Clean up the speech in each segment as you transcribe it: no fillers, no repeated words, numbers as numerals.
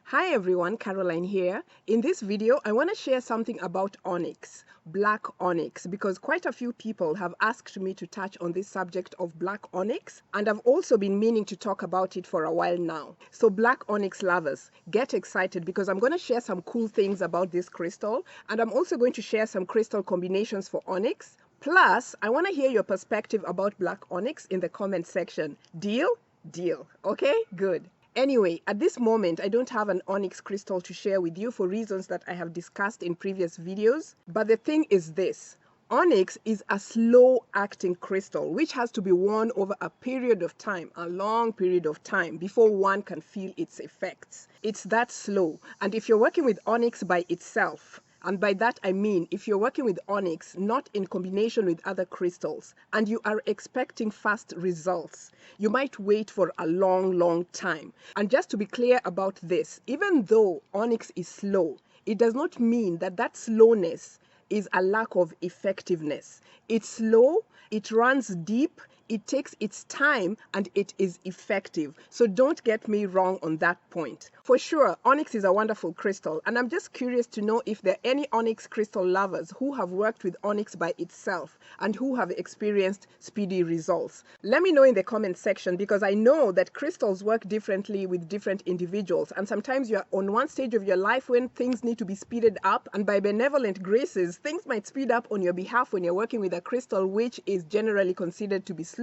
Hi everyone, Caroline here. In this video, I want to share something about onyx, black onyx, because quite a few people have asked me to touch on this subject of black onyx, and I've also been meaning to talk about it for a while now. So black onyx lovers, get excited because I'm going to share some cool things about this crystal, and I'm also going to share some crystal combinations for onyx. Plus, I want to hear your perspective about black onyx in the comment section. Deal? Deal. Okay, good. Anyway, at this moment, I don't have an onyx crystal to share with you for reasons that I have discussed in previous videos. But the thing is this. Onyx is a slow-acting crystal, which has to be worn over a period of time, a long period of time, before one can feel its effects. It's that slow. And if you're working with onyx by itself, and by that I mean if you're working with onyx not in combination with other crystals and you are expecting fast results, you might wait for a long time. And just to be clear about this, even though onyx is slow, it does not mean that that slowness is a lack of effectiveness. It's slow, it runs deep, it takes its time, and it is effective. So don't get me wrong on that point. For sure, onyx is a wonderful crystal, and I'm just curious to know if there are any onyx crystal lovers who have worked with onyx by itself and who have experienced speedy results. Let me know in the comment section, because I know that crystals work differently with different individuals, and sometimes you're on one stage of your life when things need to be speeded up, and by benevolent graces, things might speed up on your behalf when you're working with a crystal which is generally considered to be slow,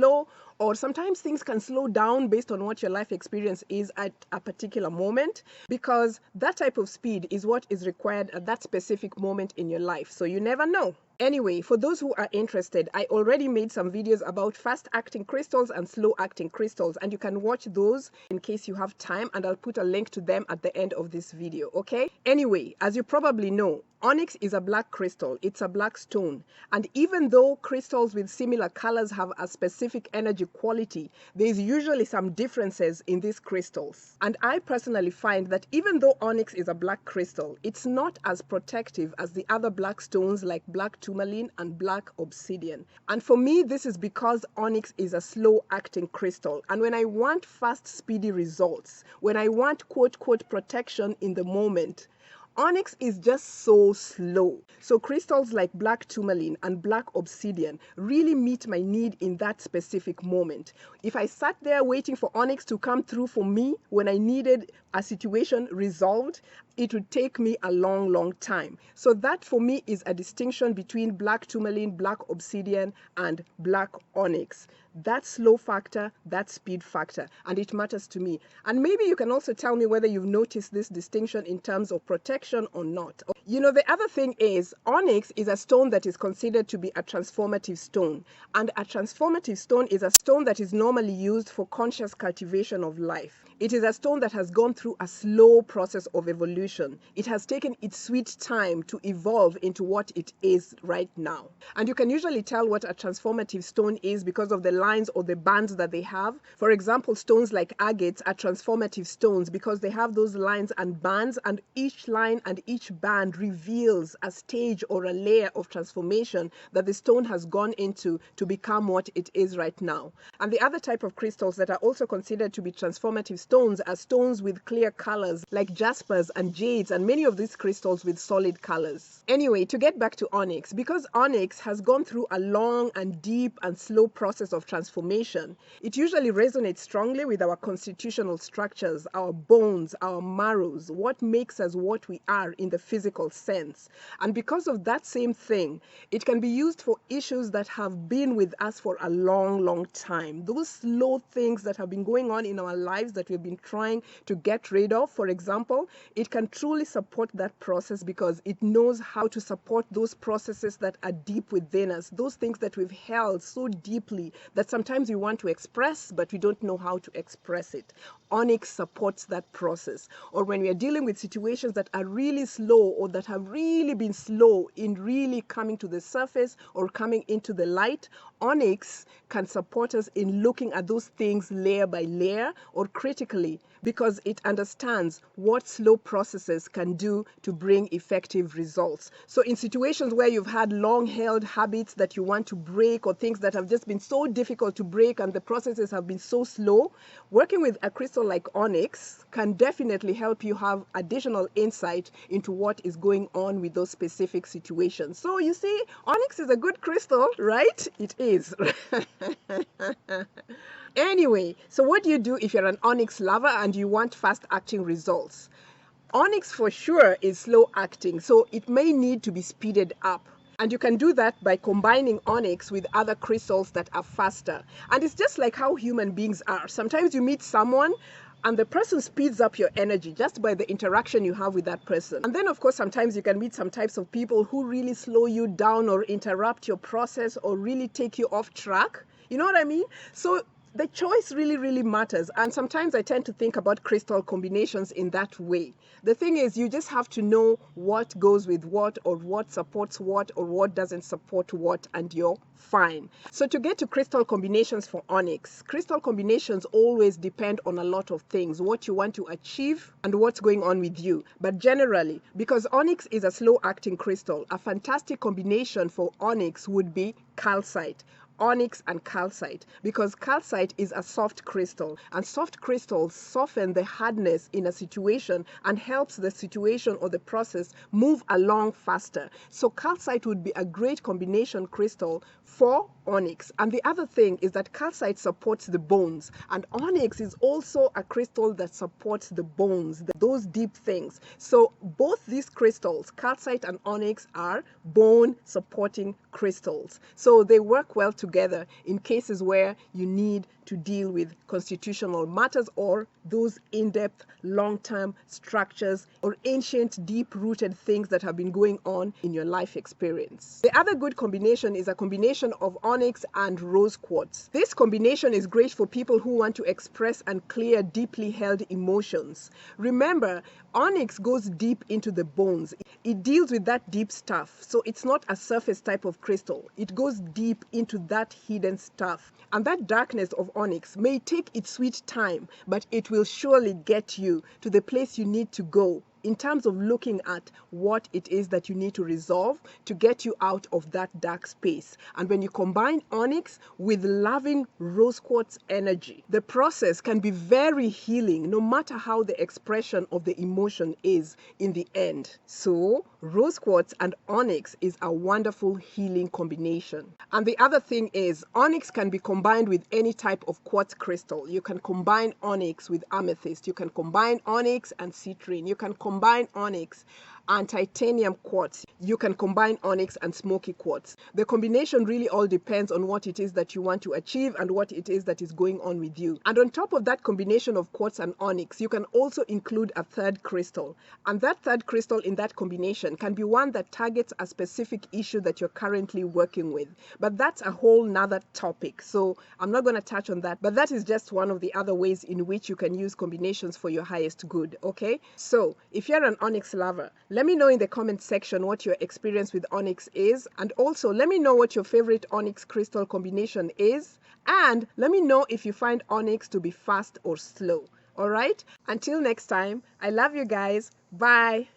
or sometimes things can slow down based on what your life experience is at a particular moment, because that type of speed is what is required at that specific moment in your life. So you never know. Anyway, for those who are interested, I already made some videos about fast-acting crystals and slow-acting crystals, and you can watch those in case you have time, and I'll put a link to them at the end of this video, okay? Anyway, as you probably know, onyx is a black crystal. It's a black stone. And even though crystals with similar colors have a specific energy quality, there's usually some differences in these crystals. And I personally find that even though onyx is a black crystal, it's not as protective as the other black stones like black Tourmaline and black Obsidian. And for me, this is because onyx is a slow-acting crystal. And when I want fast, speedy results, when I want quote-quote protection in the moment, onyx is just so slow. So crystals like black Tourmaline and black Obsidian really meet my need in that specific moment. If I sat there waiting for onyx to come through for me when I needed a situation resolved, it would take me a long time. So that for me is a distinction between black Tourmaline, black Obsidian, and black onyx. That slow factor, that speed factor, and it matters to me. And maybe you can also tell me whether you've noticed this distinction in terms of protection or not. You know, the other thing is, onyx is a stone that is considered to be a transformative stone. And a transformative stone is a stone that is normally used for conscious cultivation of life. It is a stone that has gone through a slow process of evolution. It has taken its sweet time to evolve into what it is right now. And you can usually tell what a transformative stone is because of the lines or the bands that they have. For example, stones like agates are transformative stones because they have those lines and bands, and each line and each band reveals a stage or a layer of transformation that the stone has gone into to become what it is right now. And the other type of crystals that are also considered to be transformative stones are stones with clear colors like jaspers and jades, and many of these crystals with solid colors. Anyway, to get back to onyx, because onyx has gone through a long and deep and slow process of transformation, it usually resonates strongly with our constitutional structures, our bones, our marrows, what makes us what we are in the physical sense. And because of that same thing, it can be used for issues that have been with us for a long time. Those slow things that have been going on in our lives that we've been trying to get rid of, for example, it can truly support that process because it knows how to support those processes that are deep within us, those things that we've held so deeply that sometimes we want to express, but we don't know how to express it. Onyx supports that process. Or when we are dealing with situations that are really slow or that have really been slow in really coming to the surface or coming into the light, Onyx can support us in looking at those things layer by layer or critically, because it understands what slow processes can do to bring effective results. So in situations where you've had long-held habits that you want to break, or things that have just been so difficult to break and the processes have been so slow, working with a crystal like Onyx can definitely help you have additional insight into what is going on with those specific situations. So you see, Onyx is a good crystal, right? It is. Anyway, so what do you do if you're an Onyx lover and you want fast-acting results? Onyx for sure is slow acting, so it may need to be speeded up. And you can do that by combining Onyx with other crystals that are faster. And it's just like how human beings are. Sometimes you meet someone and the person speeds up your energy just by the interaction you have with that person. And then, of course, sometimes you can meet some types of people who really slow you down or interrupt your process or really take you off track. You know what I mean? So the choice really matters. And sometimes I tend to think about crystal combinations in that way. The thing is, you just have to know what goes with what, or what supports what, or what doesn't support what, and you're fine. So to get to crystal combinations for Onyx, crystal combinations always depend on a lot of things, what you want to achieve and what's going on with you. But generally, because Onyx is a slow acting crystal, a fantastic combination for Onyx would be calcite. Onyx and calcite, because calcite is a soft crystal, and soft crystals soften the hardness in a situation and helps the situation or the process move along faster. So calcite would be a great combination crystal for Onyx. And the other thing is that calcite supports the bones, and Onyx is also a crystal that supports the bones, those deep things. So both these crystals, calcite and Onyx, are bone supporting crystals. So they work well together in cases where you need to deal with constitutional matters or those in-depth, long-term structures or ancient, deep-rooted things that have been going on in your life experience. The other good combination is a combination of Onyx and rose quartz. This combination is great for people who want to express and clear deeply held emotions. Remember, Onyx goes deep into the bones. It deals with that deep stuff. So it's not a surface type of crystal. It goes deep into that hidden stuff. And that darkness of Onyx may take its sweet time, but it will surely get you to the place you need to go in terms of looking at what it is that you need to resolve to get you out of that dark space. And when you combine Onyx with loving rose quartz energy, the process can be very healing, no matter how the expression of the emotion is in the end. So rose quartz and Onyx is a wonderful healing combination. And the other thing is, Onyx can be combined with any type of quartz crystal. You can combine Onyx with amethyst. You can combine Onyx and citrine. You can combine Onyx and titanium quartz. You can combine Onyx and smoky quartz. The combination really all depends on what it is that you want to achieve and what it is that is going on with you. And on top of that combination of quartz and Onyx, you can also include a third crystal. And that third crystal in that combination can be one that targets a specific issue that you're currently working with. But that's a whole nother topic. So I'm not going to touch on that. But that is just one of the other ways in which you can use combinations for your highest good. Okay? So if you're an Onyx lover, let me know in the comment section what your experience with Onyx is, and also let me know what your favorite Onyx crystal combination is, and let me know if you find Onyx to be fast or slow. All right? Until next time, I love you guys. Bye.